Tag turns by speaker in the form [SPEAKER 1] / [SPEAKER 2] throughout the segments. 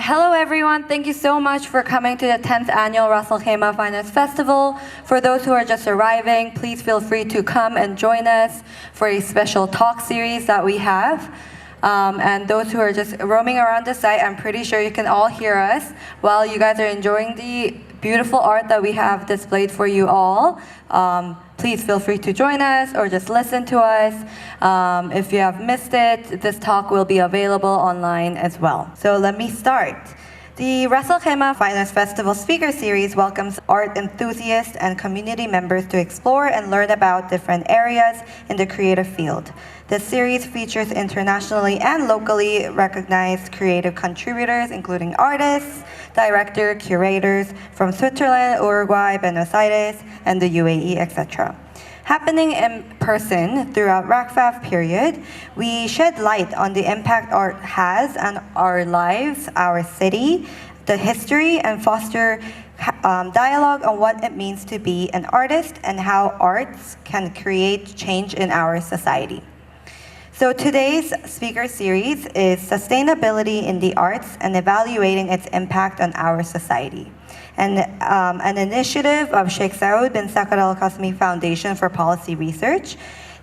[SPEAKER 1] Hello everyone, thank you so much for coming to the 10th annual Khaimah Finance Festival. For those who are just arriving, please feel free to come and join us for a special talk series that we have. And those who are just roaming around the site, I'm pretty sure you can all hear us while you guys are enjoying the beautiful art that we have displayed for you all. Please feel free to join us or just listen to us. If you have missed it, this talk will be available online as well. So let me start. The Khaimah Finance Festival Speaker Series welcomes art enthusiasts and community members to explore and learn about different areas in the creative field. This series features internationally and locally recognized creative contributors, including artists, directors, curators from Switzerland, Uruguay, Buenos Aires, and the UAE, etc. Happening in person throughout RACFAF period, we shed light on the impact art has on our lives, our city, the history, and foster dialogue on what it means to be an artist and how arts can create change in our society. So today's speaker series is Sustainability in the Arts and Evaluating its Impact on Our Society, and an initiative of Sheikh Saud bin Saud Al Qasmi Foundation for Policy Research.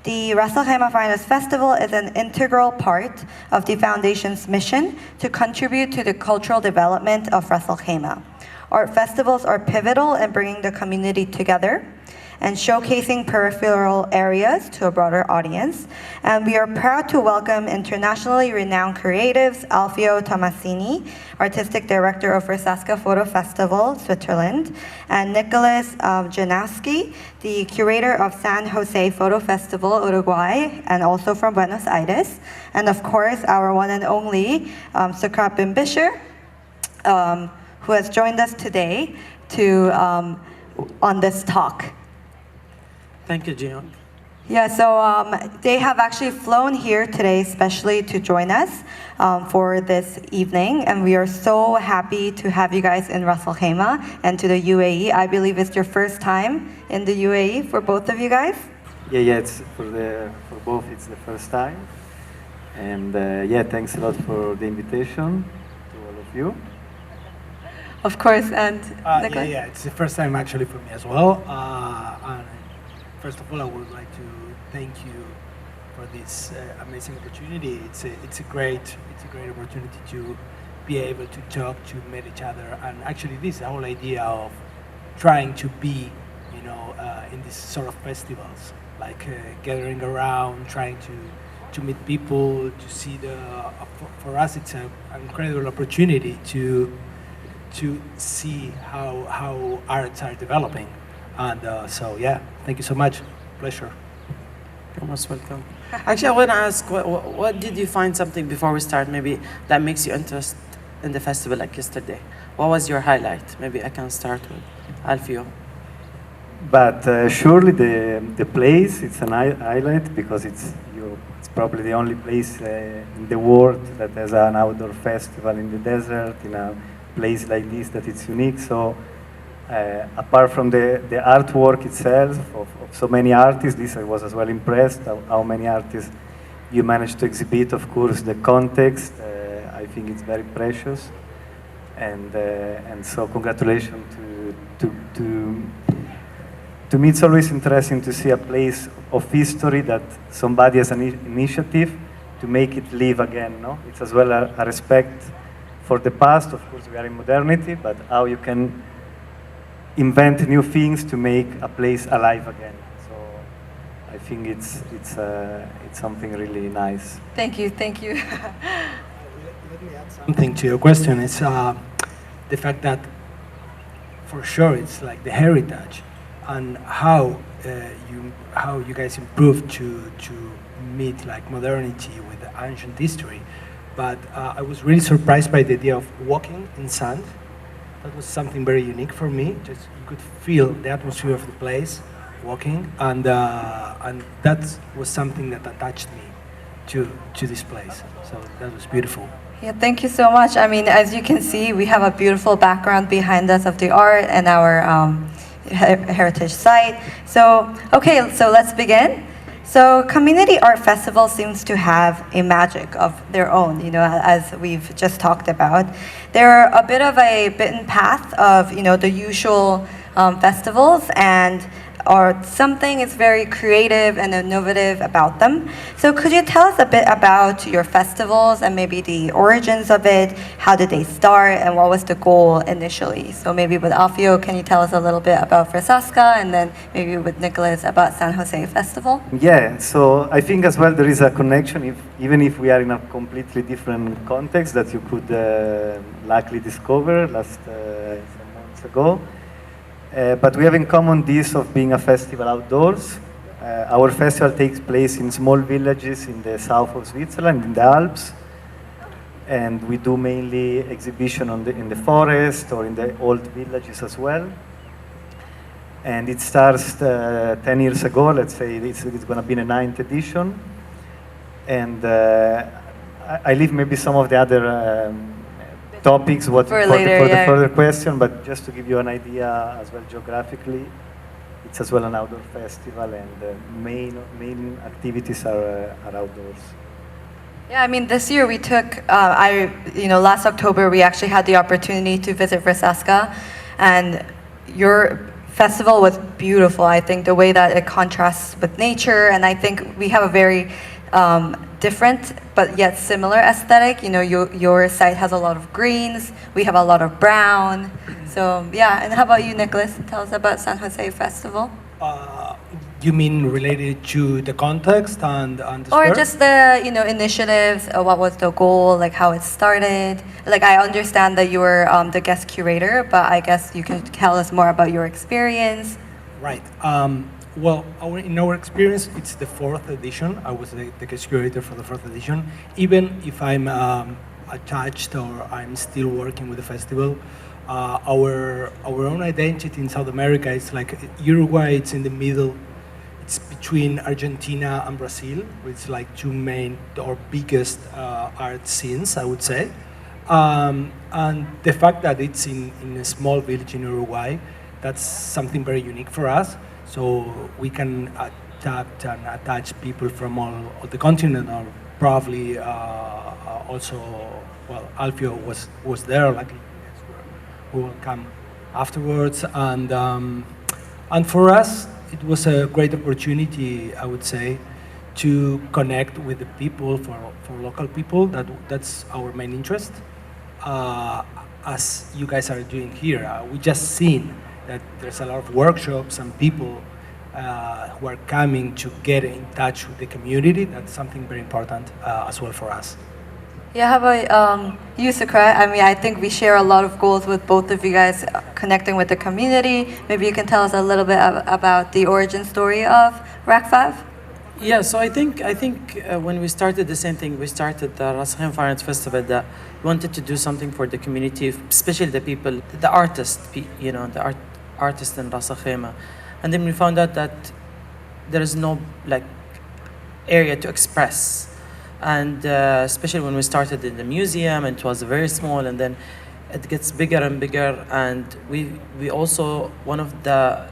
[SPEAKER 1] The Khaimah Finance Festival is an integral part of the Foundation's mission to contribute to the cultural development of Khaimah. Art festivals are pivotal in bringing the community together and showcasing peripheral areas to a broader audience. And we are proud to welcome internationally renowned creatives Alfio Tommasini, Artistic Director of Verzasca Foto Festival, Switzerland, and Nicholas Janowski, the Curator of San Jose Photo Festival, Uruguay, and also from Buenos Aires. And of course, our one and only Suqrat bin Bisher, who has joined us today on this talk.
[SPEAKER 2] Thank you, Jiyoung.
[SPEAKER 1] Yeah, so they have actually flown here today especially to join us for this evening, and we are so happy to have you guys in Khaimah and to the UAE. I believe it's your first time in the UAE for both of you guys?
[SPEAKER 3] Yeah, it's for both, it's the first time. And yeah, thanks a lot for the invitation to all of you.
[SPEAKER 1] Of course, and Nicholas?
[SPEAKER 4] Yeah, it's the first time actually for me as well. And first of all, I would like to thank you for this amazing opportunity. It's a great opportunity to be able to talk, to meet each other, and actually this is the whole idea of trying to be, in these sort of festivals, like gathering around, trying to meet people, to see for us it's an incredible opportunity to see how arts are developing. And so, yeah, thank you so much. Pleasure.
[SPEAKER 2] You're most welcome. Actually, I want to ask, what did you find something before we start, maybe that makes you interested in the festival like yesterday? What was your highlight? Maybe I can start with Alfio.
[SPEAKER 3] But surely the place, it's an highlight because it's probably the only place in the world that has an outdoor festival in the desert, in a place like this that it's unique. So apart from the artwork itself of so many artists, this I was as well impressed how many artists you managed to exhibit. Of course, the context, I think it's very precious, and so congratulations to me. It's always interesting to see a place of history that somebody has an initiative to make it live again. No, it's as well a respect for the past. Of course, we are in modernity, but how you can invent new things to make a place alive again. So I think it's something really nice.
[SPEAKER 1] Thank you.
[SPEAKER 4] Let me add something to your question. It's the fact that for sure it's like the heritage and how you guys improved to meet like modernity with the ancient history. But I was really surprised by the idea of walking in sand. That was something very unique for me. Just you could feel the atmosphere of the place, walking, and that was something that attached me to this place. So that was beautiful.
[SPEAKER 1] Yeah, thank you so much. I mean, as you can see, we have a beautiful background behind us of the art and our heritage site. So, okay, so let's begin. So community art festival seems to have a magic of their own, as we've just talked about. They're a bit of a beaten path of, the usual festivals, and or something is very creative and innovative about them. So could you tell us a bit about your festivals and maybe the origins of it? How did they start and what was the goal initially? So maybe with Alfio, can you tell us a little bit about Verzasca, and then maybe with Nicholas about San Jose Festival?
[SPEAKER 3] Yeah, so I think as well there is a connection, even if we are in a completely different context that you could likely discover some months ago. But we have in common this of being a festival outdoors. Our festival takes place in small villages in the south of Switzerland, in the Alps. And we do mainly exhibition in the forest or in the old villages as well. And it starts 10 years ago, let's say it's going to be the 9th edition. And I leave maybe some of the other topics for the further question, but just to give you an idea as well geographically, it's as well an outdoor festival, and the main activities are outdoors.
[SPEAKER 1] Yeah, I mean, this year we took, last October we actually had the opportunity to visit Verzasca, and your festival was beautiful. I think the way that it contrasts with nature, and I think we have a very different but yet similar aesthetic. Your site has a lot of greens, we have a lot of brown. So yeah, and how about you, Nicholas? Tell us about San Jose Festival.
[SPEAKER 4] You mean related to the context and the
[SPEAKER 1] Or
[SPEAKER 4] square?
[SPEAKER 1] just the initiatives, what was the goal, like how it started. Like I understand that you were the guest curator, but I guess you can tell us more about your experience.
[SPEAKER 4] Right. Well, in our experience, it's the 4th edition. I was the guest curator for the 4th edition. Even if I'm attached or I'm still working with the festival, our own identity in South America is like Uruguay. It's in the middle. It's between Argentina and Brazil. It's like two main or biggest art scenes, I would say. And the fact that it's in a small village in Uruguay, that's something very unique for us. So we can adapt and attach people from all the continent, or probably also, well, Alfio was there, like who will come afterwards, and for us it was a great opportunity, I would say, to connect with the people, for local people. That's our main interest, as you guys are doing here. We just seen that there's a lot of workshops and people who are coming to get in touch with the community. That's something very important as well for us.
[SPEAKER 1] Yeah, how about you, Suqrat? I mean, I think we share a lot of goals with both of you guys, connecting with the community. Maybe you can tell us a little bit about the origin story of RAC5?
[SPEAKER 2] Yeah, so I think when we started the same thing, we started the Ras Khaimah Fine Arts Festival, that we wanted to do something for the community, especially the people, the artists, the artists in Ras Khaimah. And then we found out that there is no area to express, and especially when we started in the museum, and it was very small, and then it gets bigger and bigger. And we also, one of the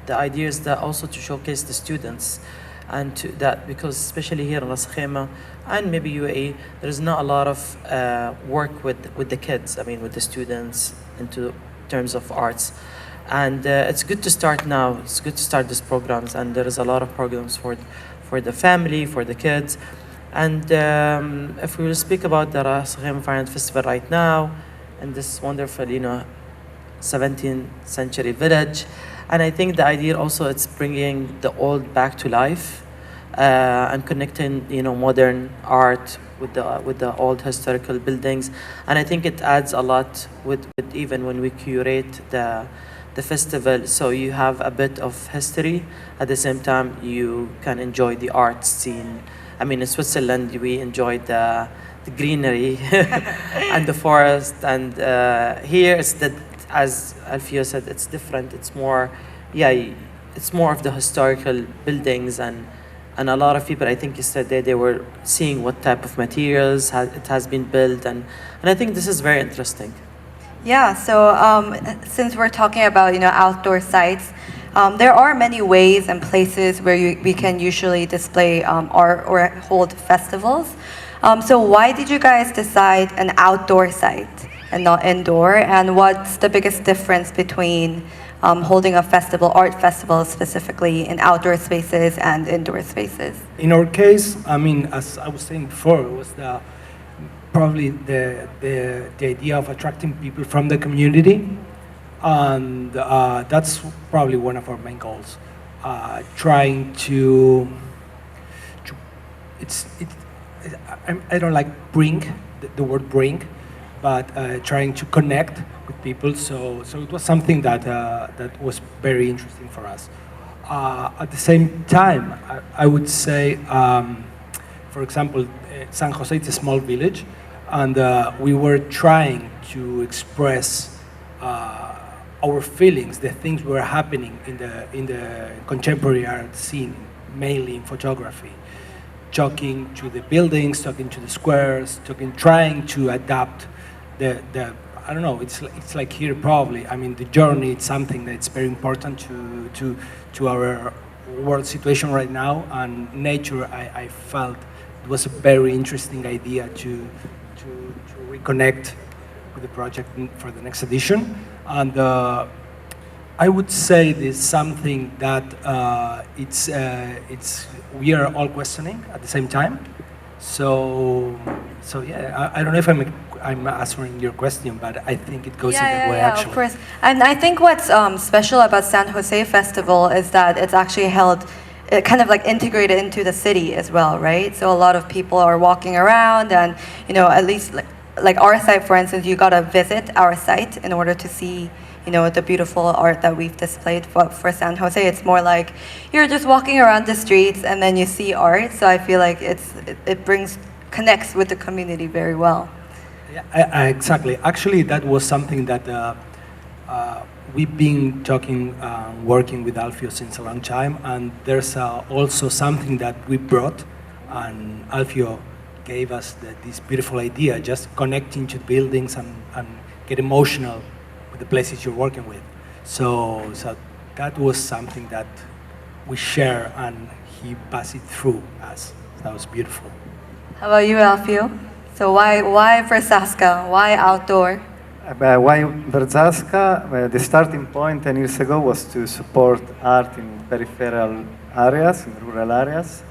[SPEAKER 2] ideas that also to showcase the students, and to that, because especially here in Ras Khaimah and maybe UAE, there is not a lot of work with the kids. I mean, with the students into terms of arts. And it's good to start now. It's good to start these programs, and there is a lot of programs for the family, for the kids. And if we will speak about the Ras Khaimah Fine Arts Festival right now, in this wonderful, 17th century village, and I think the idea also, it's bringing the old back to life, and connecting, modern art with the old historical buildings. And I think it adds a lot with even when we curate the festival, so you have a bit of history. At the same time, you can enjoy the art scene. I mean, in Switzerland, we enjoy the greenery and the forest, and here it's that, as Alfio said, it's different. It's more, it's more of the historical buildings, and a lot of people, I think yesterday, they were seeing what type of materials it has been built, and I think this is very interesting.
[SPEAKER 1] Yeah, so since we're talking about outdoor sites, There are many ways and places where we can usually display art or hold festivals. So why did you guys decide an outdoor site and not indoor? And what's the biggest difference between holding a festival, art festival specifically, in outdoor spaces and indoor spaces?
[SPEAKER 4] In our case, I mean, as I was saying before, it was probably the idea of attracting people from the community, and that's probably one of our main goals. Trying to I don't like bring the word bring, but trying to connect with people. So it was something that was very interesting for us. At the same time, I would say, for example, San Jose is a small village, and we were trying to express our feelings, the things were happening in the contemporary art scene, mainly in photography. Talking to the buildings, talking to the squares, trying to adapt the I don't know. It's like here probably. I mean, the journey. It's something that's very important to our world situation right now. And nature, I felt it was a very interesting idea to reconnect with the project for the next edition. And I would say this something that we are all questioning at the same time. So yeah, I don't know if I'm answering your question, but I think it goes in that way actually.
[SPEAKER 1] Of course. And I think what's special about San Jose Festival is that it's actually held kind of like integrated into the city as well, right? So a lot of people are walking around, and at least like our site, for instance, you gotta visit our site in order to see the beautiful art that we've displayed. For San Jose, it's more like you're just walking around the streets and then you see art. So I feel like it connects with the community very well.
[SPEAKER 4] Yeah, exactly. Actually, that was something that we've been working with Alfio since a long time, and there's also something that we brought, and Alfio gave us this beautiful idea, just connecting to buildings and get emotional with the places you're working with. So that was something that we share, and he passed it through us. That was beautiful.
[SPEAKER 1] How about you, Alfio? So why Verzasca? Why outdoor?
[SPEAKER 3] Why Verzasca? The starting point 10 years ago was to support art in peripheral areas, in rural areas.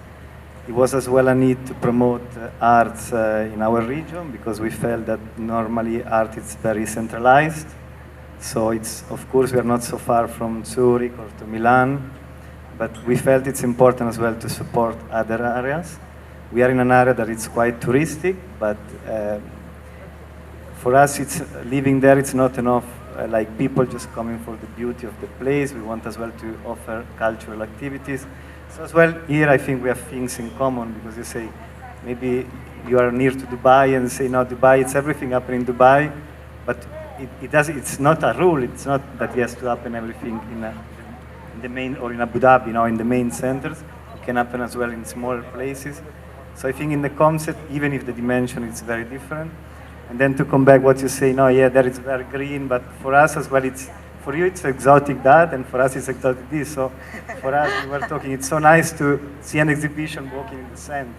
[SPEAKER 3] It was as well a need to promote arts in our region, because we felt that normally art is very centralized. So of course, we are not so far from Zurich or to Milan, but we felt it's important as well to support other areas. We are in an area that is quite touristic, but for us, living there, it's not enough like people just coming for the beauty of the place. We want as well to offer cultural activities. So as well, here I think we have things in common, because you say, maybe you are near to Dubai and say, no, Dubai, it's everything happening in Dubai, but it's not a rule. It's not that it has to happen everything in the main, or in Abu Dhabi, in the main centers. It can happen as well in small places. So I think in the concept, even if the dimension is very different, and then to come back what you say, no, yeah, there is very green, but for us as well, for you it's exotic that, and for us it's exotic this. So for us, we were talking, it's so nice to see an exhibition walking in the sand.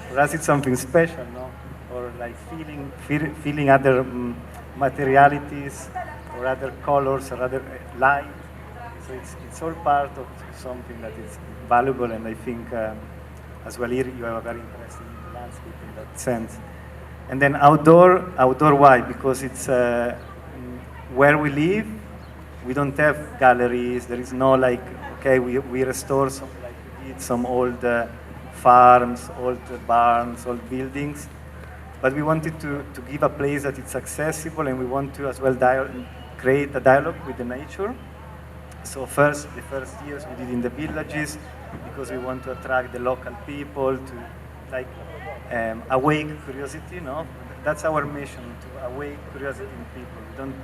[SPEAKER 3] For us it's something special, no? Or like feeling other materialities, or other colors, or other light. So it's all part of something that is valuable, and I think as well here you have a very interesting landscape in that sense. And then outdoor why? Because it's where we live. We don't have galleries. There is no like, okay, we restore some old farms, old barns, old buildings. But we wanted to give a place that it's accessible, and we want to as well create a dialogue with the nature. So the first years we did in the villages, because we want to attract the local people to like awake curiosity, no? That's our mission, to awake curiosity in people. We don't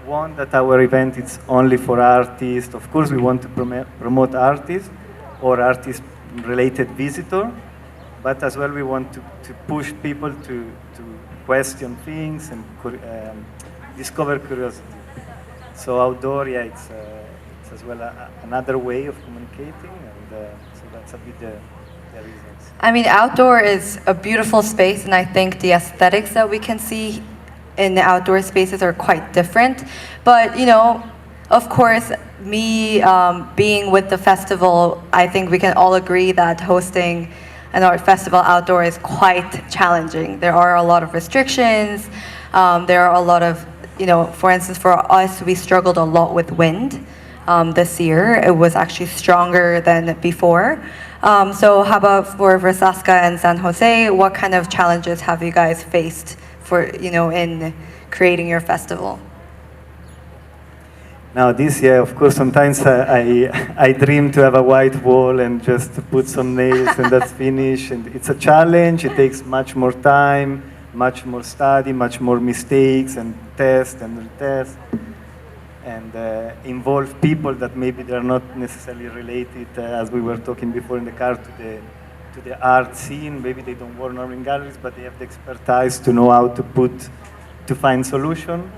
[SPEAKER 3] want that our event is only for artists. Of course, we want to promote artists or artist-related visitor, but as well we want to push people to question things and discover curiosity. So outdoor, yeah, it's as well another way of communicating, and so that's a bit the reasons.
[SPEAKER 1] I mean, outdoor is a beautiful space, and I think the aesthetics that we can see in the outdoor spaces are quite different. But, you know, of course, me being with the festival, I think we can all agree that hosting an art festival outdoor is quite challenging. There are a lot of restrictions. There are a lot of, you know, for instance, for us, we struggled a lot with wind this year. It was actually stronger than before. So how about for Verzasca and San Jose, what kind of challenges have you guys faced for, you know, in creating your festival?
[SPEAKER 3] Now this year, of course, sometimes I dream to have a white wall and just to put some nails and that's finished. And it's a challenge. It takes much more time, much more study, much more mistakes and test and retest, and involve people that maybe they're not necessarily related, as we were talking before in the car, to the art scene. Maybe they don't work normally in galleries, but they have the expertise to know how to find solution.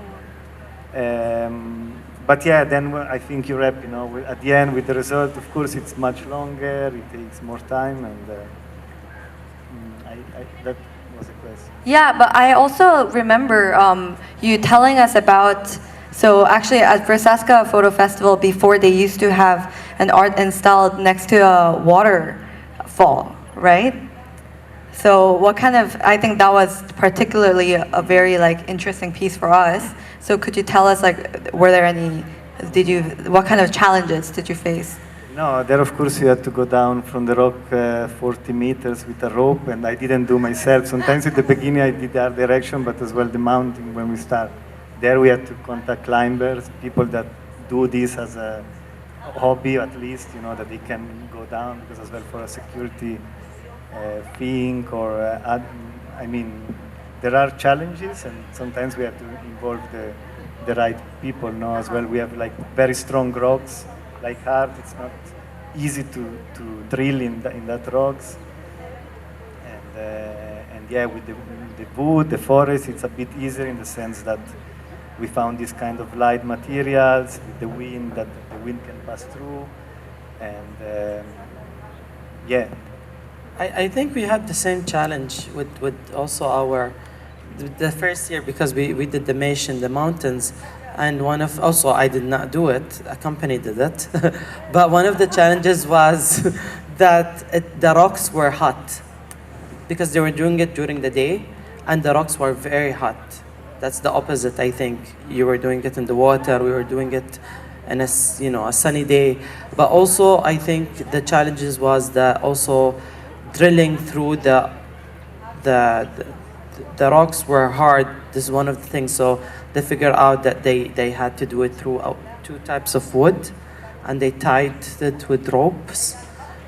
[SPEAKER 3] But yeah, then I think you wrap, you know, at the end with the result, of course, it's much longer, it takes more time, and that was a question.
[SPEAKER 1] Yeah, but I also remember you telling us about, so actually at Verzasca Photo Festival before, they used to have an art installed next to a waterfall, right? So what kind of, I think that was particularly a very like interesting piece for us. So could you tell us, like, were there any, what kind of challenges did you face?
[SPEAKER 3] No, there of course you had to go down from the rock 40 meters with a rope, and I didn't do myself. Sometimes at the beginning I did the art direction, but as well the mounting when we start. There we had to contact climbers, people that do this as a hobby at least, you know, that they can go down, because as well for a security thing or, I mean, there are challenges, and sometimes we have to involve the right people, no, as well. We have like very strong rocks, like hard, it's not easy to drill in that rocks. And yeah, with the wood, the forest, it's a bit easier in the sense that we found this kind of light materials with the wind, that the wind can pass through, and yeah.
[SPEAKER 2] I think we had the same challenge with also the first year, because we did the mesh in the mountains, and also I did not do it, a company did it, but one of the challenges was that the rocks were hot, because they were doing it during the day, and the rocks were very hot. That's the opposite, I think. You were doing it in the water, we were doing it in a sunny day, but also I think the challenges was that also drilling through the rocks were hard. This is one of the things. So they figured out that they had to do it through two types of wood, and they tied it with ropes.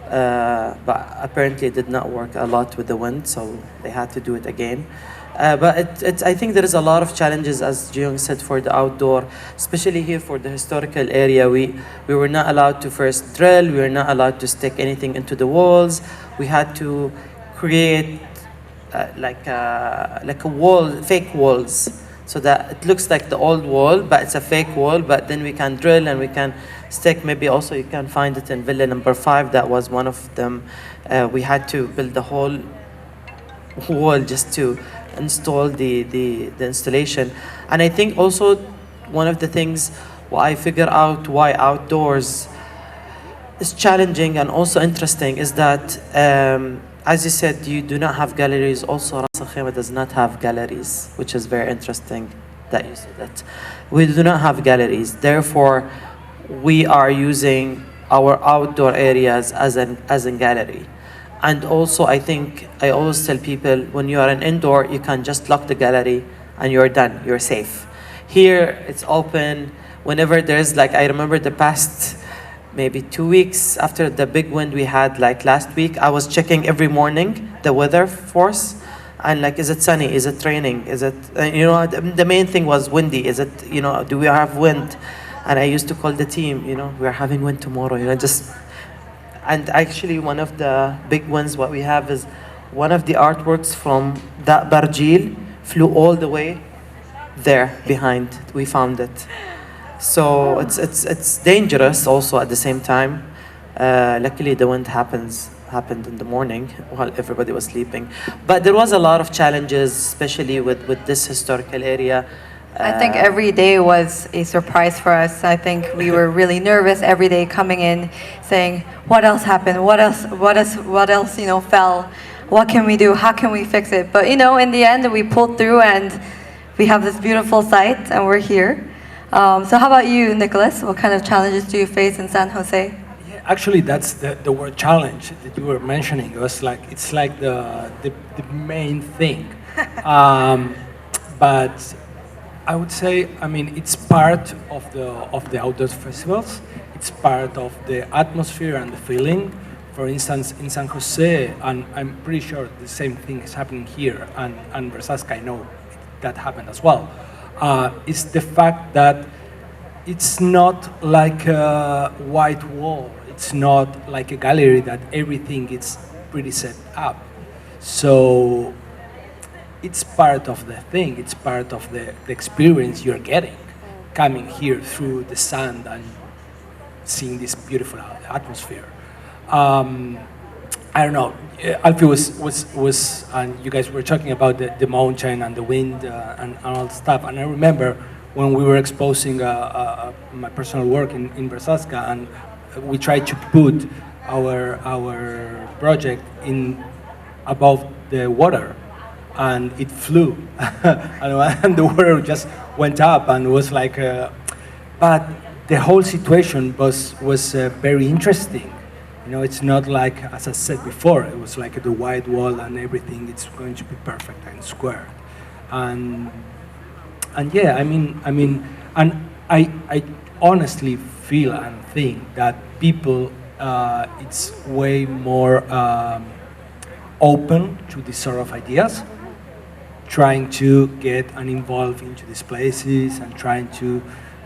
[SPEAKER 2] But apparently it did not work a lot with the wind, so they had to do it again. But I think there is a lot of challenges, as Jiyong said, for the outdoor, especially here for the historical area. We were not allowed to first drill. We were not allowed to stick anything into the walls. We had to create like a wall, fake walls, so that it looks like the old wall, but it's a fake wall. But then we can drill and we can stick. Maybe also you can find it in Villa number 5. That was one of them. We had to build the whole wall just to install the installation. And I think also one of the things why I figure out why outdoors is challenging and also interesting is that, as you said, you do not have galleries. Also, Ras Al Khaimah does not have galleries, which is very interesting that you said that. We do not have galleries. Therefore, we are using our outdoor areas as a gallery. And also, I think I always tell people, when you are an indoor, you can just lock the gallery and you're done, you're safe. Here, it's open. Whenever there's, like, I remember the past maybe 2 weeks after the big wind we had, like last week, I was checking every morning the weather force, and like, is it sunny? Is it raining? Is it, the main thing was windy. Is it, do we have wind? And I used to call the team, we're having wind tomorrow, and actually one of the big ones what we have is one of the artworks from that Barjil flew all the way there behind. We found it. So it's dangerous also at the same time. Luckily, the wind happened in the morning while everybody was sleeping. But there was a lot of challenges, especially with this historical area.
[SPEAKER 1] I think every day was a surprise for us. I think we were really nervous every day coming in, saying, "What else happened? What else? Fell? What can we do? How can we fix it?" But in the end, we pulled through, and we have this beautiful site, and we're here. So, how about you, Nicholas? What kind of challenges do you face in San Jose?
[SPEAKER 4] Yeah, actually, that's the word challenge that you were mentioning. It's like the main thing. But I would say, it's part of the outdoor festivals. It's part of the atmosphere and the feeling. For instance, in San Jose, and I'm pretty sure the same thing is happening here, and Verzasca, I know that happened as well. It's the fact that it's not like a white wall. It's not like a gallery that everything is pretty set up. So it's part of the thing. It's part of the experience you're getting, coming here through the sand and seeing this beautiful atmosphere. I don't know. Alfio was and you guys were talking about the mountain and the wind and all that stuff. And I remember when we were exposing my personal work in Verzasca, and we tried to put our project in above the water, and it flew, and the water just went up, and was like. But the whole situation was very interesting. It's not like, as I said before, it was like the white wall and everything. It's going to be perfect and square, and yeah, and I honestly feel and think that people, it's way more open to these sort of ideas, trying to get and involve into these places and trying to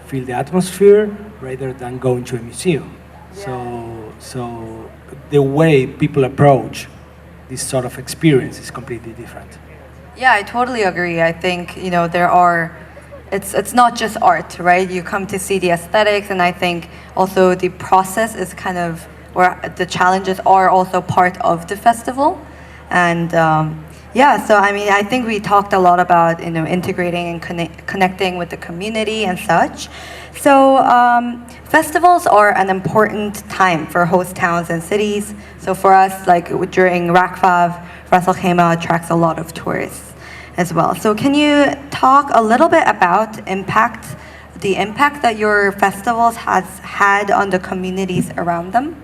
[SPEAKER 4] feel the atmosphere rather than going to a museum. So the way people approach this sort of experience is completely different.
[SPEAKER 1] Yeah, I totally agree. I think it's not just art, right? You come to see the aesthetics, and I think also the process is kind of where the challenges are also part of the festival. And so I think we talked a lot about integrating and connecting with the community and such. So festivals are an important time for host towns and cities. So for us, like during RACFAV, Ras Al Khaimah attracts a lot of tourists as well. So can you talk a little bit about the impact that your festivals has had on the communities around them?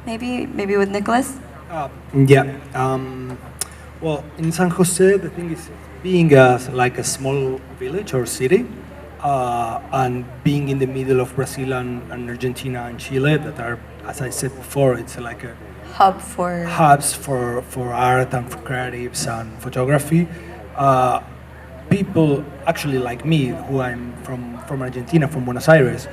[SPEAKER 1] Maybe with Nicholas?
[SPEAKER 4] Well, in San Jose, the thing is being like a small village or city, and being in the middle of Brazil and Argentina and Chile, that are, as I said before, it's like a hubs for art and for creatives and photography. People actually like me, who I'm from Argentina, from Buenos Aires,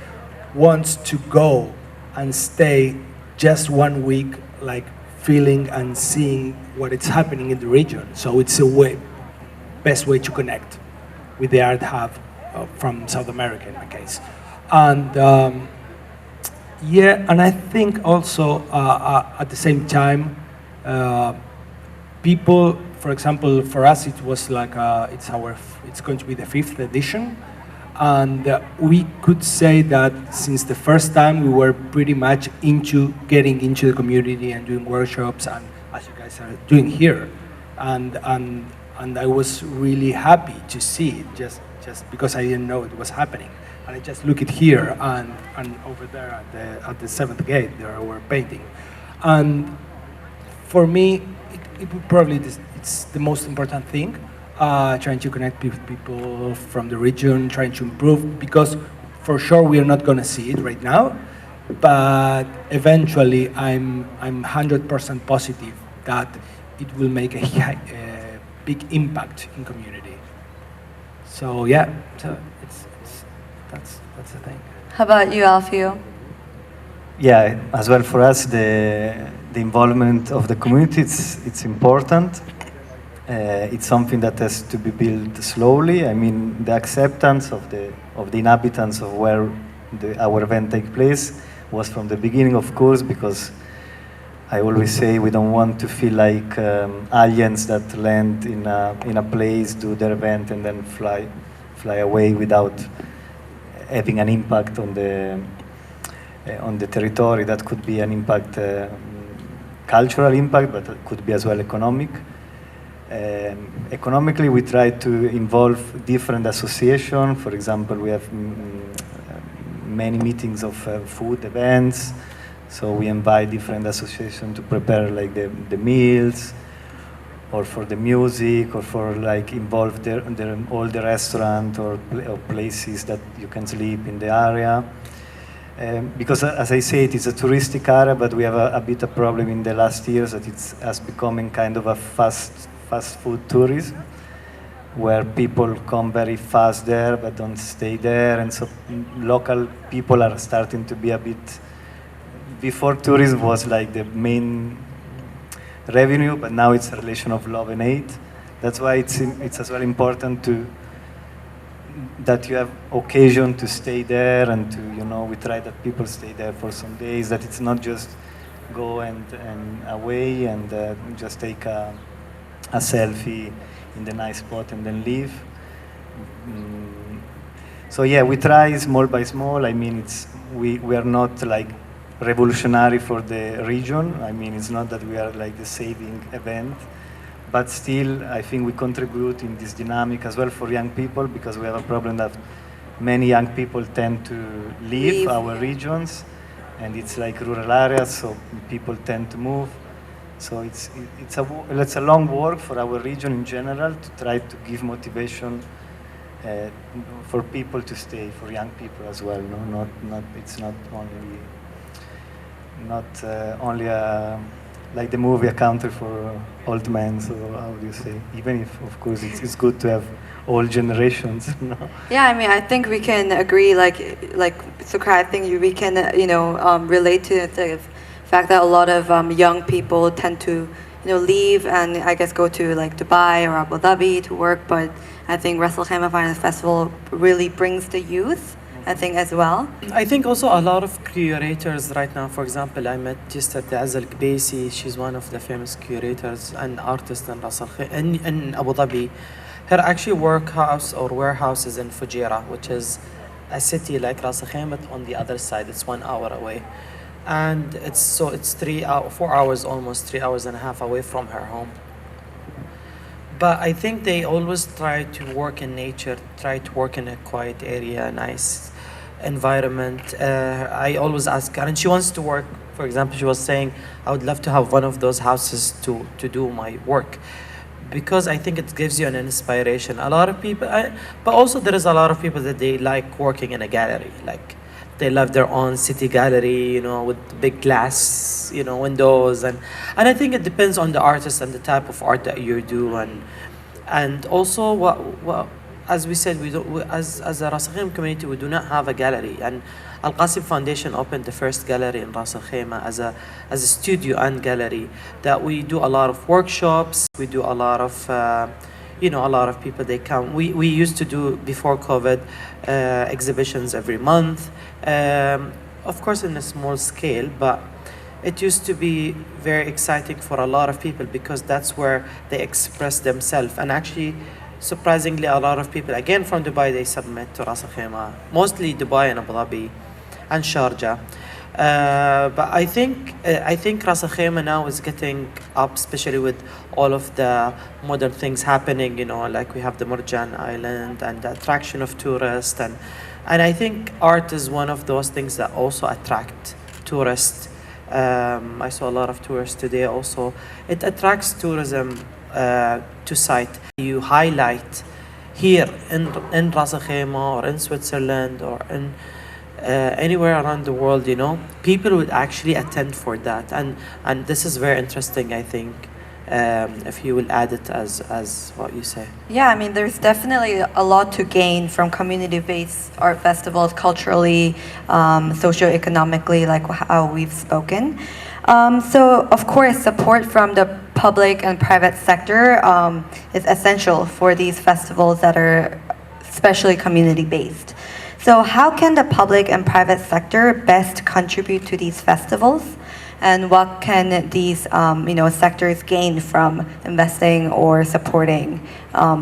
[SPEAKER 4] wants to go and stay just 1 week, like feeling and seeing what is happening in the region. So it's best way to connect with the art hub from South America in my case. And and I think also at the same time, people, for example, for us it was like it's going to be the 5th edition, and we could say that since the first time we were pretty much into getting into the community and doing workshops, and as you guys are doing here, and I was really happy to see it just because I didn't know it was happening. And I just look at here and over there at the 7th gate there we're painting, and for me it would probably it's the most important thing. Trying to connect with people from the region, trying to improve, because for sure we are not going to see it right now, but eventually I'm 100% positive that it will make a big impact in community. So yeah, so that's the thing.
[SPEAKER 1] How about you, Alfio?
[SPEAKER 3] Yeah, as well for us, the involvement of the community, it's important. It's something that has to be built slowly. I mean, the acceptance of the inhabitants of where our event take place was from the beginning, of course, because I always say we don't want to feel like aliens that land in a place, do their event, and then fly away without having an impact on the territory. That could be an impact, cultural impact, but it could be as well economic. Economically, we try to involve different associations. For example, we have many meetings of food events. So we invite different associations to prepare like the meals, or for the music, or for like involve all the restaurant or places that you can sleep in the area. Because as I say, it is a touristic area, but we have a bit of problem in the last years that it's has becoming kind of a fast food tourism, where people come very fast there but don't stay there, and so local people are starting to be a bit. Before tourism was like the main revenue, but now it's a relation of love and hate. That's why it's as well important that you have occasion to stay there, and we try that people stay there for some days, that it's not just go and away and just take a selfie in the nice spot and then leave. So yeah, we try small by small. I mean, we are not like revolutionary for the region. I mean, it's not that we are like the saving event, but still, I think we contribute in this dynamic as well for young people, because we have a problem that many young people tend to leave our regions, and it's like rural areas, so people tend to move. So it's a long work for our region in general to try to give motivation for people to stay, for young people as well. No, not it's not only like the movie, a country for old men. So how do you say? Even if, of course, it's good to have all generations.
[SPEAKER 1] Yeah, I mean, I think we can agree. Like Suqrat, I think we can relate to the fact that a lot of young people tend to leave and I guess go to like Dubai or Abu Dhabi to work. But I think Ras Al Khaimah Finance Festival really brings the youth, I think, as well.
[SPEAKER 2] I think also a lot of curators right now. For example, I met yesterday Azal Kbaisi. She's one of the famous curators and artists in Ras Al Khaimah, in Abu Dhabi. Her actually workhouse or warehouse is in Fujairah, which is a city like Ras Al Khaimah, but on the other side. It's 1 hour away, and it's 4 hours, almost 3 hours and a half away from her home. But I think they always try to work in nature, try to work in a quiet area, nice environment. I always ask her, and she wants to work. For example, she was saying, I would love to have one of those houses to do my work, because I think it gives you an inspiration. A lot of people, but also there is a lot of people that they like working in a gallery, like they love their own city gallery, with big glass, windows, and I think it depends on the artist and the type of art that you do, and also what as we said, as a Ras Al Khaimah community, we do not have a gallery, and Al Qasim Foundation opened the first gallery in Ras Al Khaimah as a studio and gallery, that we do a lot of workshops, we do a lot of a lot of people, they come. We used to do, before COVID, exhibitions every month, of course in a small scale, but it used to be very exciting for a lot of people, because that's where they express themselves. And actually, surprisingly, a lot of people, again from Dubai, they submit to Ras Al Khaimah, mostly Dubai and Abu Dhabi and Sharjah. But I think Ras Al Khaimah now is getting up, especially with all of the modern things happening, like we have the Murjan Island and the attraction of tourists, and I think art is one of those things that also attract tourists. I saw a lot of tourists today also. It attracts tourism to site. You highlight here in Ras Al Khaimah or in Switzerland or in anywhere around the world, people would actually attend for that, and this is very interesting, I think, if you will add it as what you say.
[SPEAKER 1] Yeah, I mean, there's definitely a lot to gain from community-based art festivals, culturally, socioeconomically, like how we've spoken. So, of course, support from the public and private sector is essential for these festivals that are especially community-based. So how can the public and private sector best contribute to these festivals? And what can these sectors gain from investing or supporting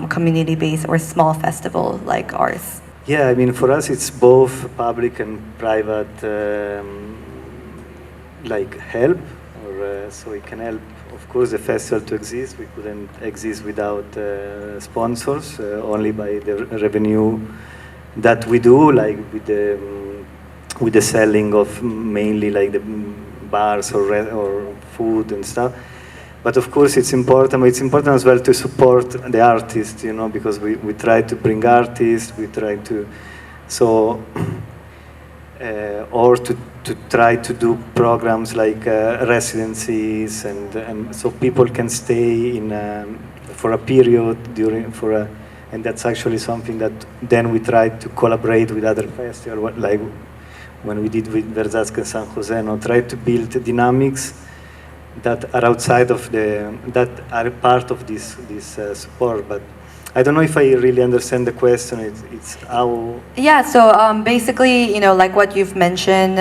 [SPEAKER 1] community-based or small festival like ours?
[SPEAKER 3] Yeah, I mean, for us, it's both public and private, help, or so it can help, of course, the festival to exist. We couldn't exist without sponsors, only by the revenue that we do, like with the selling of mainly like the bars or food and stuff. But of course, it's important. It's important as well to support the artists, because we try to bring artists. We try to or to try to do programs like residencies, and so people can stay for a period and that's actually something that then we try to collaborate with other festivals, like when we did with Verzasca and San Jose, try to build dynamics that are outside of that are part of this support. But I don't know if I really understand the question. It's how.
[SPEAKER 1] Yeah, so basically, like what you've mentioned,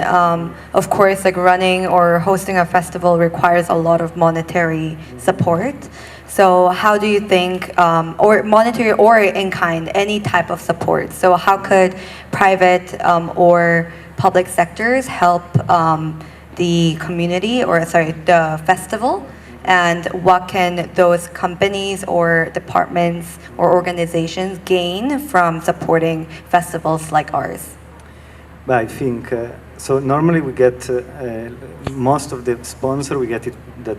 [SPEAKER 1] of course, like running or hosting a festival requires a lot of monetary support. So how do you think, or monetary or in kind, any type of support? So how could private or public sectors help the community, or the festival? And what can those companies or departments or organizations gain from supporting festivals like ours?
[SPEAKER 3] But I think, so normally we get, most of the sponsor, we get it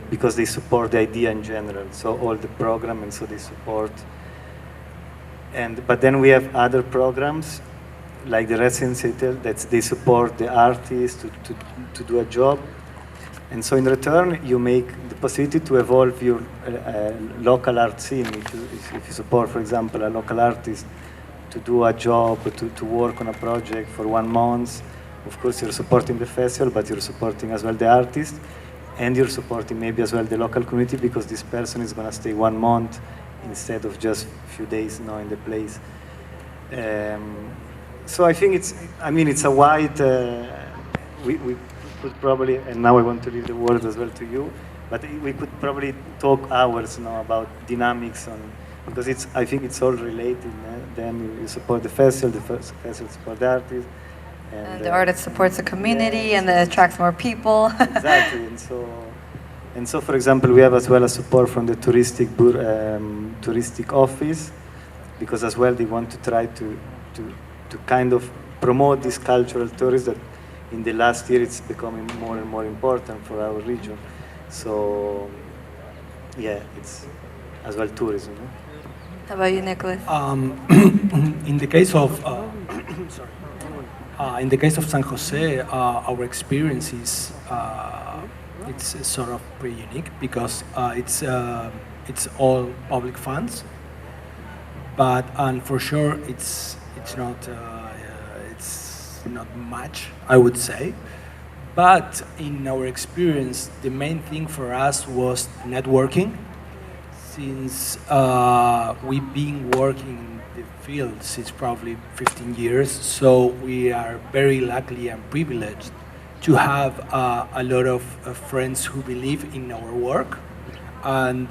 [SPEAKER 3] because they support the idea in general, so all the program, and so they support. But then we have other programs, like the residency, that they support the artists to do a job. And so in return, you make the possibility to evolve your local art scene. If you support, for example, a local artist to do a job, to work on a project for 1 month, of course you're supporting the festival, but you're supporting as well the artist, and you're supporting maybe as well the local community, because this person is going to stay 1 month instead of just a few days in the place. So I think it's a wide, we could probably, and now I want to leave the word as well to you, but we could probably talk hours now about dynamics because I think it's all related. Then you support the festival support the artist.
[SPEAKER 1] And the artist supports the community, and it attracts more people.
[SPEAKER 3] Exactly, and so for example, we have as well a support from the touristic office, because as well they want to try to kind of promote this cultural tourism that in the last year it's becoming more and more important for our region. So yeah, it's as well tourism.
[SPEAKER 1] How about you, Nicholas?
[SPEAKER 4] In the case of in the case of San Jose, our experience is it's sort of pretty unique, because it's all public funds, and for sure it's not much, I would say. But in our experience, the main thing for us was networking. Since we've been working in the field since probably 15 years, so we are very lucky and privileged to have a lot of friends who believe in our work. And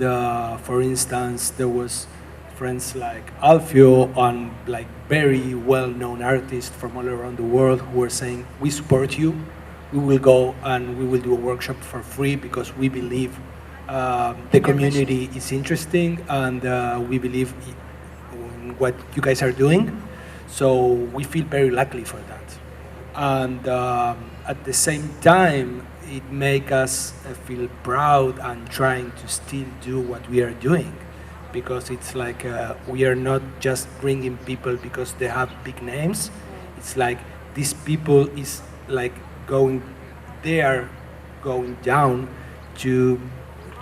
[SPEAKER 4] for instance, there was friends like Alfio and like very well-known artists from all around the world who were saying, we support you, we will go and we will do a workshop for free because we believe the community is interesting, and we believe in what you guys are doing. So we feel very lucky for that. And at the same time, it makes us feel proud and trying to still do what we are doing, because it's like we are not just bringing people because they have big names. It's like these people is like they are going down to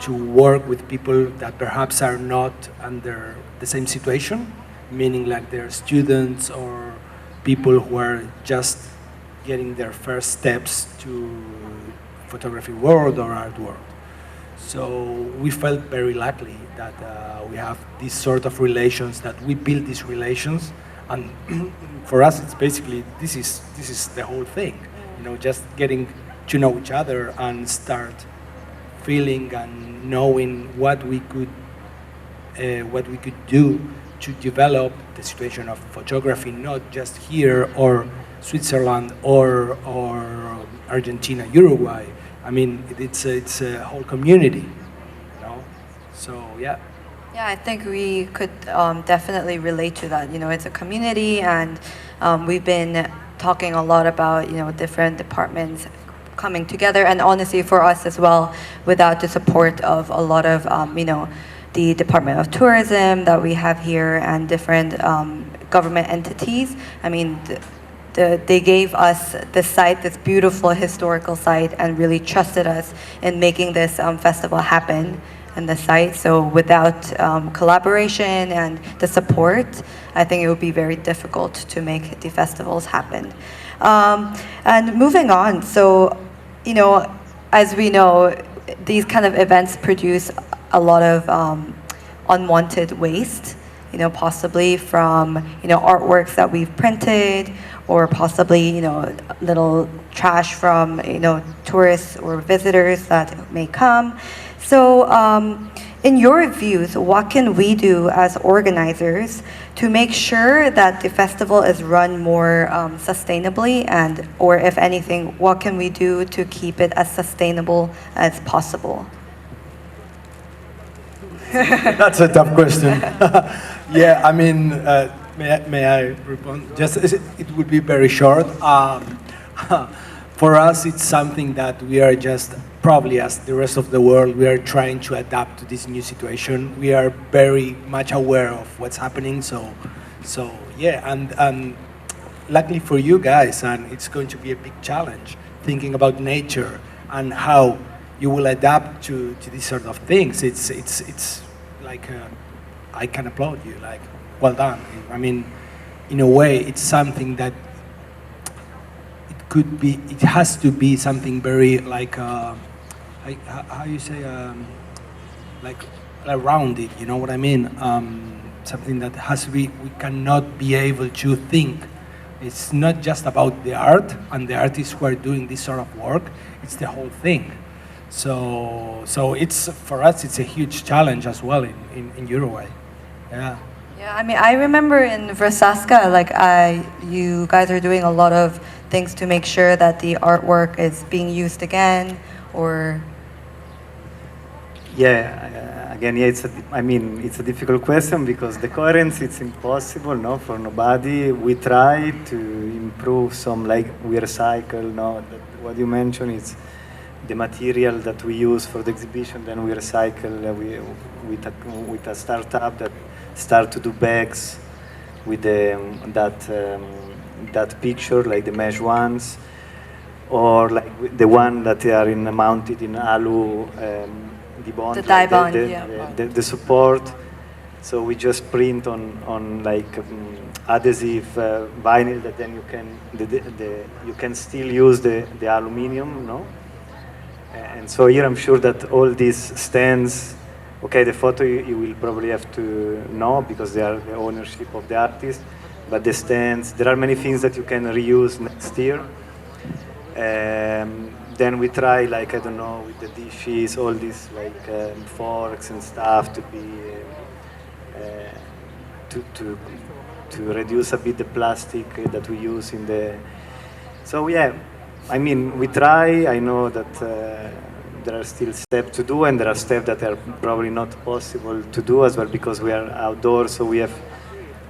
[SPEAKER 4] work with people that perhaps are not under the same situation, meaning like they're students or people who are just getting their first steps to photography world or art world. So we felt very lucky that we have these sort of relations, that we build these relations, And for us, it's basically this is the whole thing, you know, just getting to know each other and start feeling and knowing what we could do to develop the situation of photography, not just here or Switzerland or Argentina, Uruguay. I mean, it's a whole community, you know. So yeah.
[SPEAKER 1] Yeah, I think we could definitely relate to that. You know, it's a community, and we've been talking a lot about, you know, different departments coming together, and honestly for us as well, without the support of a lot of, you know, the Department of Tourism that we have here and different government entities. I mean, they gave us this site, this beautiful historical site, and really trusted us in making this festival happen in the site. So without collaboration and the support, I think it would be very difficult to make the festivals happen. And moving on, so, you know, as we know, these kind of events produce a lot of unwanted waste, you know, possibly from, you know, artworks that we've printed, or possibly, you know, little trash from, you know, tourists or visitors that may come. So in your views, what can we do as organizers to make sure that the festival is run more sustainably, and, or if anything, what can we do to keep it as sustainable as possible?
[SPEAKER 4] That's a tough question. Yeah, I mean, may I respond? Just, it would be very short. For us, it's something that we are just, probably as the rest of the world, we are trying to adapt to this new situation. We are very much aware of what's happening, so yeah, and luckily for you guys, and it's going to be a big challenge, thinking about nature and how you will adapt to these sort of things. It's like, I can applaud you, like, well done. I mean, in a way, it's something that it has to be something very like, how you say, like around it, you know what I mean? Something that has to be, we cannot be able to think. It's not just about the art and the artists who are doing this sort of work, it's the whole thing. So it's, for us, it's a huge challenge as well in Uruguay. Yeah.
[SPEAKER 1] Yeah, I mean, I remember in Verzasca, like, you guys are doing a lot of things to make sure that the artwork is being used again, or...
[SPEAKER 3] Yeah, again, yeah, it's a difficult question because the coherence, it's impossible, no, for nobody. We try to improve some, like, we recycle, no, what you mentioned is the material that we use for the exhibition, then we recycle with a startup that start to do bags with that picture, like the mesh ones, or like the one that they are mounted in alu, the bond,
[SPEAKER 1] the dye bond,
[SPEAKER 3] the support. So we just print on like adhesive vinyl that then you can still use the aluminium, no? And so here I'm sure that all these stands, okay, the photo you will probably have to know because they are the ownership of the artist, but the stands, there are many things that you can reuse next year. Then we try, like, I don't know, with the dishes, all these like forks and stuff to be to reduce a bit the plastic that we use in the. So yeah, I mean, we try. I know that there are still steps to do, and there are steps that are probably not possible to do as well because we are outdoors. So we have.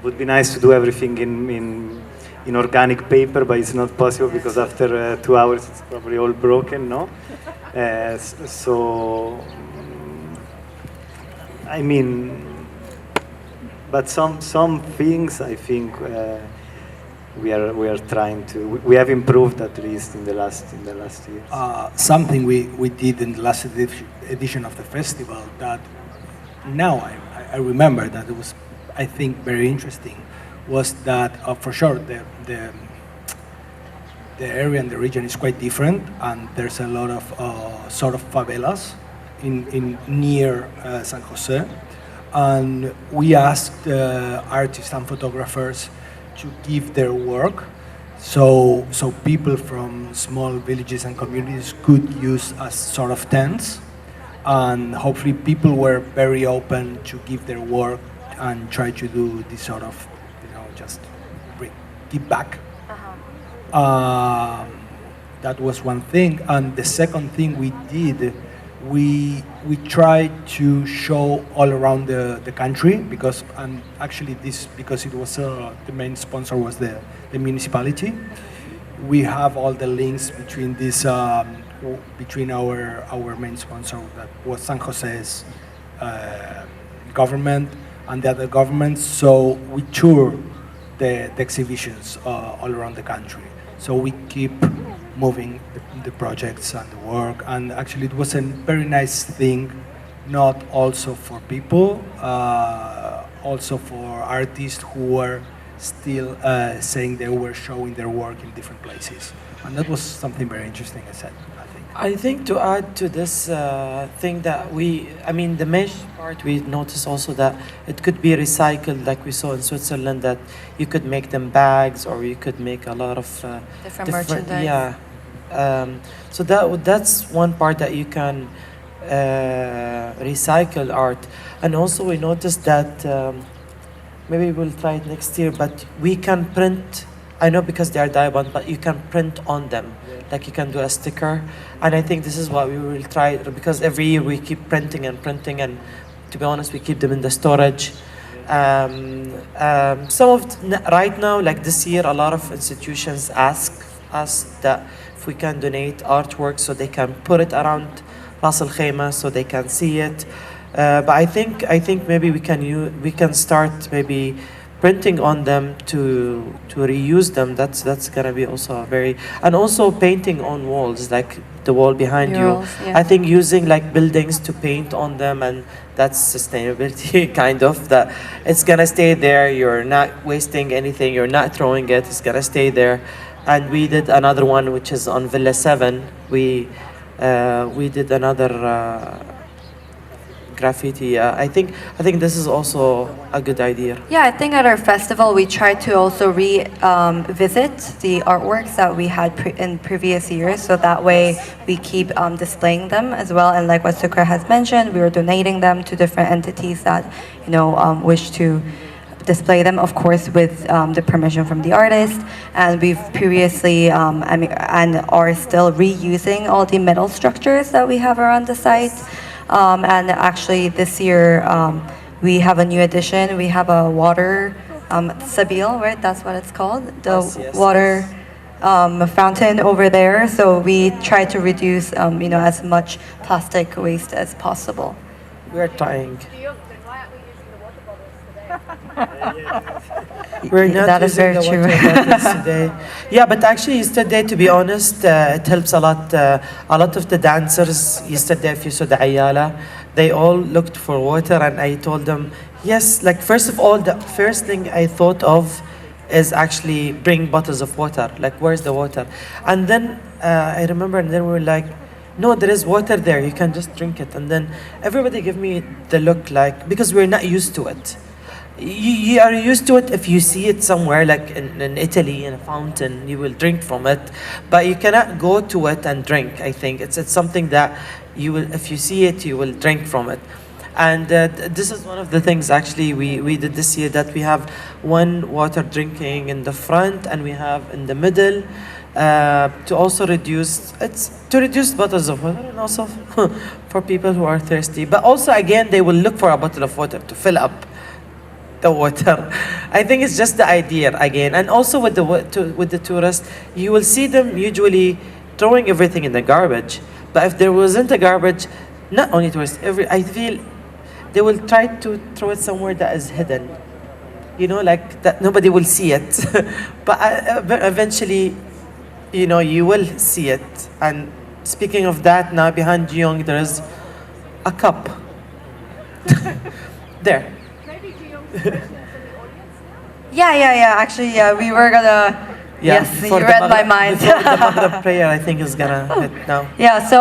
[SPEAKER 3] Would be nice to do everything in organic paper, but it's not possible because after 2 hours it's probably all broken, no? So, I mean, but some things I think we are trying to. We have improved at least in the last years.
[SPEAKER 4] Something we did in the last edition of the festival that now I remember that it was, I think, very interesting, was that for sure the area and the region is quite different, and there's a lot of sort of favelas in near San Jose, and we asked artists and photographers to give their work, so people from small villages and communities could use as sort of tents, and hopefully people were very open to give their work and try to do this sort of, just give back. That was one thing, and the second thing we did, we tried to show all around the country, because actually because it was the main sponsor was the municipality. We have all the links between this between our main sponsor, that was San Jose's government and the other governments. So we tour the exhibitions all around the country. So we keep moving the projects and the work, and actually it was a very nice thing, not also for people, also for artists who were still saying they were showing their work in different places. And that was something very interesting, I think.
[SPEAKER 2] I think to add to this thing that the mesh part, we noticed also that it could be recycled, like we saw in Switzerland, that you could make them bags, or you could make a lot of
[SPEAKER 1] Different merchandise.
[SPEAKER 2] Yeah. So that's one part that you can recycle art. And also we noticed that maybe we'll try it next year, but we can print, I know because they are diamond, but you can print on them. Like you can do a sticker. And I think this is what we will try, because every year we keep printing, and to be honest, we keep them in the storage. Right now, like this year, a lot of institutions ask us that if we can donate artwork so they can put it around Ras Al Khaimah so they can see it. But I think maybe we can start maybe printing on them to reuse them. That's gonna be also and also painting on walls, like the wall behind
[SPEAKER 1] Murals,
[SPEAKER 2] you.
[SPEAKER 1] yeah.
[SPEAKER 2] I think using like buildings to paint on them, and that's sustainability kind of, that it's gonna stay there. You're not wasting anything. You're not throwing it. It's gonna stay there. And we did another one which is on Villa 7. We did another graffiti. I think this is also a good idea.
[SPEAKER 1] Yeah, I think at our festival we tried to also visit the artworks that we had in previous years, so that way we keep displaying them as well. And like what Suqrat has mentioned, we were donating them to different entities that wish to display them, of course, with the permission from the artist. And we've previously and are still reusing all the metal structures that we have around the site. And actually this year we have a new addition. We have a water sabil, right? That's what it's called. The
[SPEAKER 2] Yes.
[SPEAKER 1] water fountain over there. So we try to reduce as much plastic waste as possible.
[SPEAKER 2] We're trying.
[SPEAKER 5] Why aren't we using the water bottles today?
[SPEAKER 2] We're not
[SPEAKER 1] That is
[SPEAKER 2] using
[SPEAKER 1] very
[SPEAKER 2] the
[SPEAKER 1] true.
[SPEAKER 2] water bottles today. Yeah, but actually yesterday, to be honest, it helps a lot. A lot of the dancers yesterday, if you saw the Ayala, they all looked for water, and I told them, yes, like first of all, the first thing I thought of is actually bring bottles of water. Like, where's the water? And then I remember, and then we were like, no, there is water there. You can just drink it. And then everybody gave me the look, like, because we're not used to it. You are used to it if you see it somewhere, like in Italy, in a fountain, you will drink from it. But you cannot go to it and drink, I think. It's something that you will, if you see it, you will drink from it. And this is one of the things actually we did this year, that we have one water drinking in the front and we have in the middle, to also reduce bottles of water, and also for people who are thirsty. But also again, they will look for a bottle of water to fill up the water. I think it's just the idea again. And also with the tourists, you will see them usually throwing everything in the garbage. But if there wasn't a garbage, not only tourists, I feel they will try to throw it somewhere that is hidden. Like that nobody will see it. But eventually, you will see it. And speaking of that, now behind Jiyong, there is a cup. There.
[SPEAKER 5] Maybe Guillaume's questions in the audience now?
[SPEAKER 1] Yeah. Actually, yeah, we were gonna Yes,
[SPEAKER 2] before
[SPEAKER 1] you
[SPEAKER 2] the
[SPEAKER 1] read my
[SPEAKER 2] Maghrib-
[SPEAKER 1] mind.
[SPEAKER 2] Before the Maghrib prayer, I think is gonna hit now.
[SPEAKER 1] Yeah, so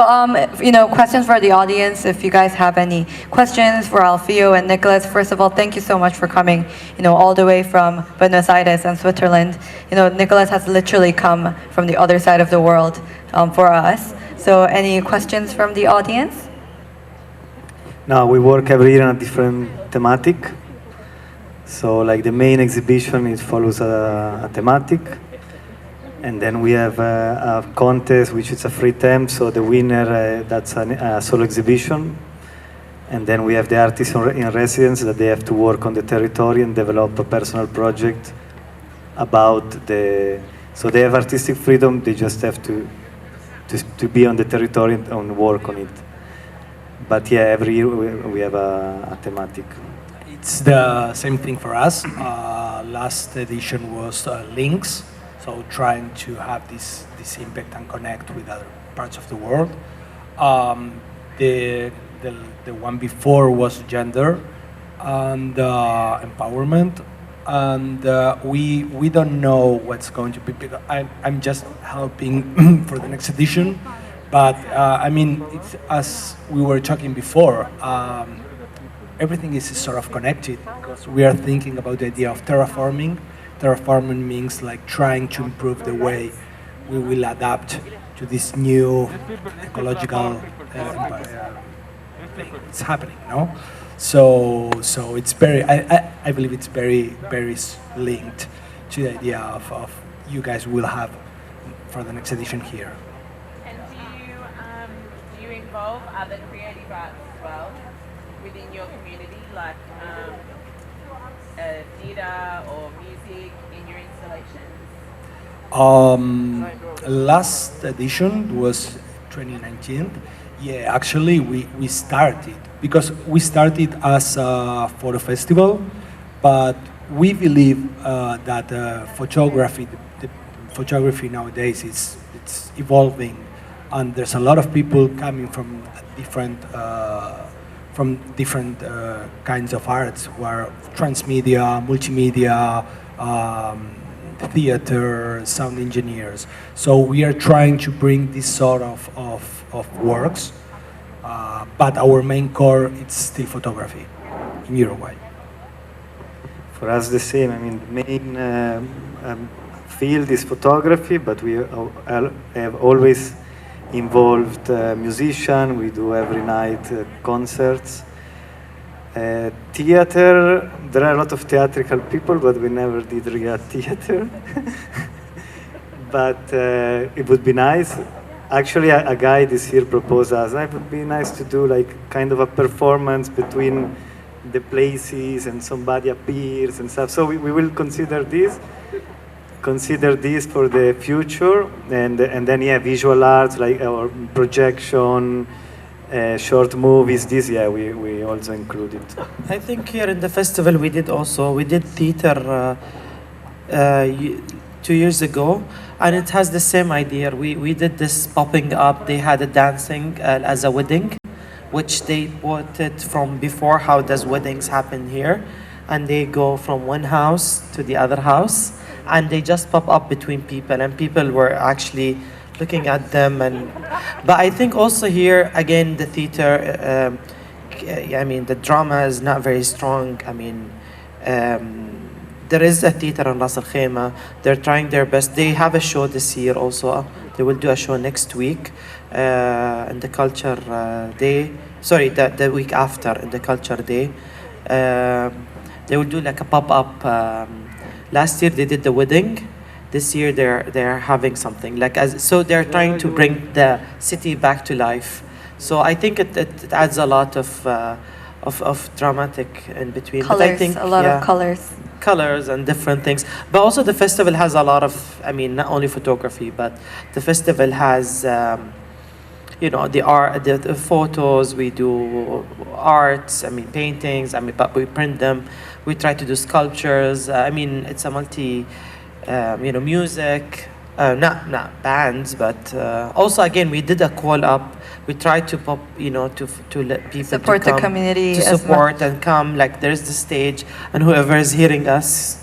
[SPEAKER 1] questions for the audience. If you guys have any questions for Alfio and Nicholas, first of all, thank you so much for coming, all the way from Buenos Aires and Switzerland. Nicholas has literally come from the other side of the world for us. So any questions from the audience?
[SPEAKER 3] Now we work every year on a different thematic. So like the main exhibition, it follows a thematic. And then we have a contest, which is a free theme. So the winner, that's a solo exhibition. And then we have the artists in residence that they have to work on the territory and develop a personal project about so they have artistic freedom, they just have to be on the territory and work on it. But yeah, every year we have a thematic.
[SPEAKER 4] It's the same thing for us. Last edition was links, so trying to have this impact and connect with other parts of the world. The one before was gender and empowerment, and we don't know what's going to be. Because I'm just helping for the next edition, but it's as we were talking before. Everything is sort of connected because we are thinking about the idea of terraforming. Terraforming means like trying to improve the way we will adapt to this new ecological thing. It's happening, no? So it's very. I believe it's very linked to the idea of you guys will have for the next edition here.
[SPEAKER 6] And do you involve other creative arts as well within your community, like theatre or music in your installations?
[SPEAKER 4] Last edition was 2019. Yeah, actually we started because we started as a photo festival, but we believe that photography, the photography nowadays it's evolving, and there's a lot of people coming from different kinds of arts, who are transmedia, multimedia, theater, sound engineers. So we are trying to bring this sort of works, but our main core is still photography in Uruguay.
[SPEAKER 3] For us, the same. I mean, the main field is photography, but we have always involved musician. We do every night concerts. Theater, there are a lot of theatrical people, but we never did real theater. But it would be nice. Actually, a guy this year proposed us, it would be nice to do like kind of a performance between the places and somebody appears and stuff. So we will consider this for the future, and then visual arts like our projection, short movies. We also include it.
[SPEAKER 2] I think here in the festival we did theater 2 years ago, and it has the same idea. We did this popping up. They had a dancing as a wedding, which they bought it from before. How does weddings happen here? And they go from one house to the other house, and they just pop up between people, and people were actually looking at them. But I think also here again the theater. The drama is not very strong. There is a theater in Ras Al Khaimah. They're trying their best. They have a show this year also. They will do a show next week in the Culture Day. Sorry, the week after in the Culture Day. They will do like a pop-up. Last year they did the wedding. This year they're having something so they're trying to bring the city back to life. So I think it adds a lot of dramatic in between.
[SPEAKER 1] Colors,
[SPEAKER 2] but I think,
[SPEAKER 1] a lot of colors.
[SPEAKER 2] Colors and different things. But also the festival has a lot of, not only photography, but the festival has, the art, the photos, we do arts, paintings, but we print them. We try to do sculptures. It's a multi, music, not bands, but also again, we did a call up. We tried to pop, to let people
[SPEAKER 1] Support
[SPEAKER 2] to come,
[SPEAKER 1] the community
[SPEAKER 2] to
[SPEAKER 1] as
[SPEAKER 2] support and come. Like there's the stage, and whoever is hearing us,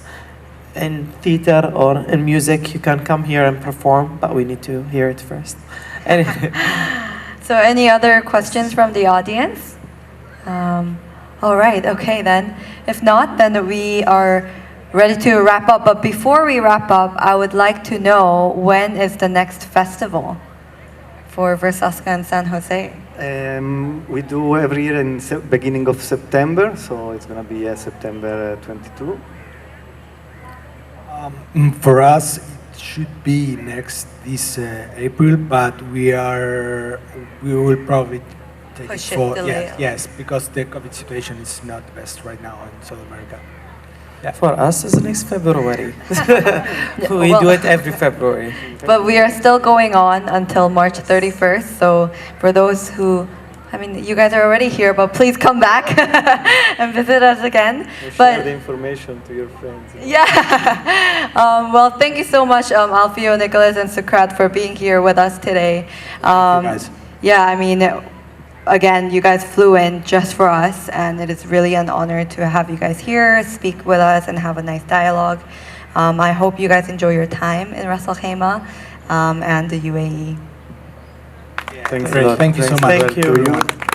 [SPEAKER 2] in theater or in music, you can come here and perform, but we need to hear it first. Anyway.
[SPEAKER 1] So any other questions from the audience? All right, okay then. If not, then we are ready to wrap up. But before we wrap up, I would like to know, when is the next festival for Verzasca in San Jose?
[SPEAKER 3] We do every year in beginning of September, so it's gonna be September 22.
[SPEAKER 4] For us, it should be this April, but we will probably take
[SPEAKER 1] Push
[SPEAKER 4] it
[SPEAKER 1] it,
[SPEAKER 4] for
[SPEAKER 1] delay it.
[SPEAKER 4] yes, because the COVID situation is not the best right now in South America.
[SPEAKER 2] For us, it's next February. We
[SPEAKER 1] well-
[SPEAKER 2] do it every February.
[SPEAKER 1] But we are still going on until March 31st. So for those who, I mean, you guys are already here, but please come back and visit us again.
[SPEAKER 3] Share the information to your friends.
[SPEAKER 1] Yeah. Well, thank you so much, Alfio, Nicholas, and Suqrat for being here with us today.
[SPEAKER 4] guys.
[SPEAKER 1] Yeah, I mean, again, you guys flew in just for us, and it is really an honor to have you guys here, speak with us, and have a nice dialogue. I hope you guys enjoy your time in Ras Al Khaimah and the UAE.
[SPEAKER 3] Thanks a
[SPEAKER 4] Great.
[SPEAKER 3] lot.
[SPEAKER 4] Thank you so
[SPEAKER 3] Thanks
[SPEAKER 4] much.
[SPEAKER 2] Thank
[SPEAKER 3] to
[SPEAKER 2] you.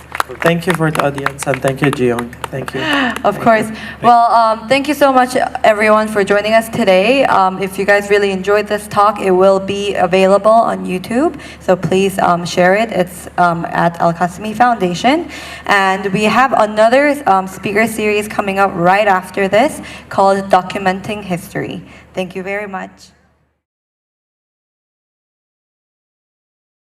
[SPEAKER 2] Thank you for the audience, and thank you, Jiyoung. Thank you.
[SPEAKER 1] Of course. Well, thank you so much, everyone, for joining us today. If you guys really enjoyed this talk, it will be available on YouTube. So please share it. It's at Al Qasimi Foundation. And we have another speaker series coming up right after this called Documenting History. Thank you very much.